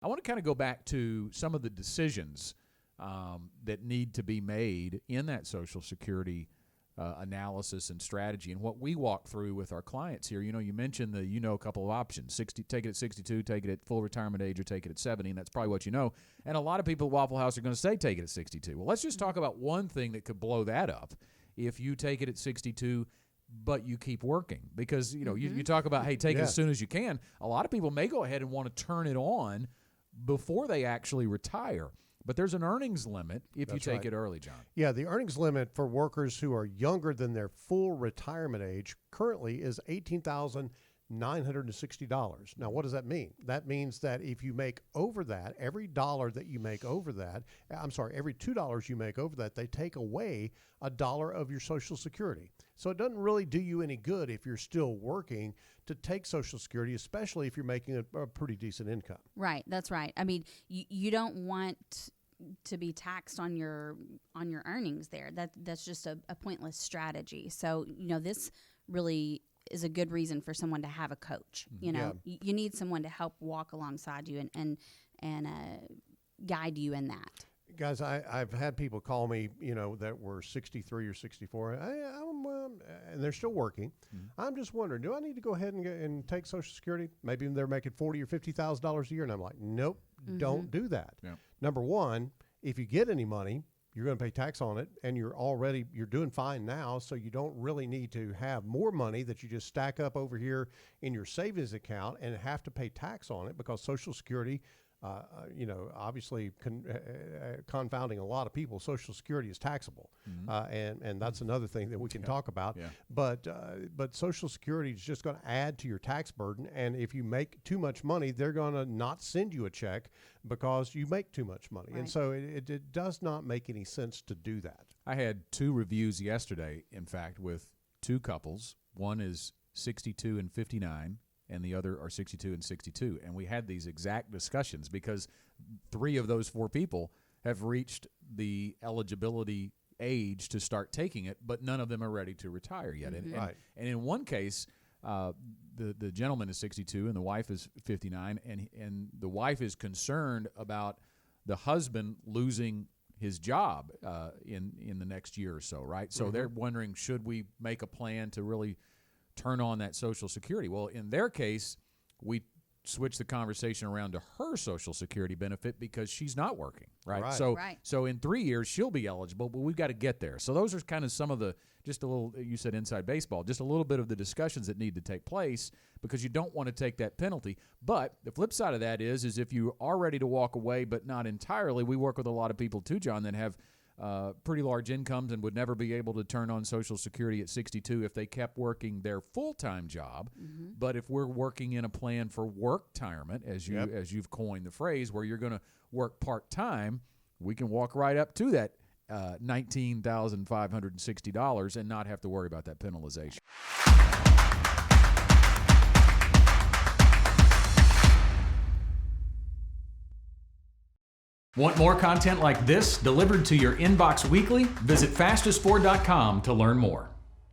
I want to kind of go back to some of the decisions that need to be made in that Social Security analysis and strategy, and what we walk through with our clients here. You mentioned a couple of options: take it at 62, take it at full retirement age, or take it at 70, and that's probably what you know. And a lot of people at Waffle House are going to say take it at 62. Well, let's just talk about one thing that could blow that up if you take it at 62. But you keep working, because you talk about, hey, take it as soon as you can. A lot of people may go ahead and want to turn it on before they actually retire. But there's an earnings limit if you take it early, John. Yeah, the earnings limit for workers who are younger than their full retirement age currently is $18,960. Now, what does that mean? That means that if you make over that, every $2 you make over that, they take away $1 of your Social Security. So it doesn't really do you any good if you're still working to take Social Security, especially if you're making a pretty decent income. Right, that's right. I mean, you don't want to be taxed on your earnings there. That's just a pointless strategy. So, this really is a good reason for someone to have a coach. You need someone to help walk alongside you and guide you in that. Guys, I've had people call me, that were 63 or 64, and they're still working. Mm-hmm. I'm just wondering, do I need to go ahead and take Social Security? Maybe they're making $40,000 or $50,000 a year, and I'm like, nope, don't do that. Yeah. Number one, if you get any money, you're going to pay tax on it, and you're doing fine now, so you don't really need to have more money that you just stack up over here in your savings account and have to pay tax on it, because Social Security, obviously confounding a lot of people, Social Security is taxable. Mm-hmm. And that's another thing that we can talk about. Yeah. But Social Security is just going to add to your tax burden. And if you make too much money, they're going to not send you a check because you make too much money. Right. And so it does not make any sense to do that. I had 2 reviews yesterday, in fact, with 2 couples. One is 62 and 59. And the other are 62 and 62. And we had these exact discussions because 3 of those 4 people have reached the eligibility age to start taking it, but none of them are ready to retire yet. Mm-hmm. And in one case, the gentleman is 62 and the wife is 59, and the wife is concerned about the husband losing his job in the next year or so, right? So they're wondering, should we make a plan to really turn on that Social Security? Well, in their case, we switched the conversation around to her Social Security benefit because she's not working, right? So in 3 years, she'll be eligible, but we've got to get there. So those are kind of some of the, just a little, you said inside baseball, just a little bit of the discussions that need to take place, because you don't want to take that penalty. But the flip side of that is if you are ready to walk away, but not entirely, we work with a lot of people too, John, that have pretty large incomes and would never be able to turn on Social Security at 62 if they kept working their full-time job. Mm-hmm. But if we're working in a plan for work-tirement, as you've coined the phrase, where you're going to work part-time, we can walk right up to that $19,560 and not have to worry about that penalization. Want more content like this delivered to your inbox weekly? Visit fastest4.com to learn more.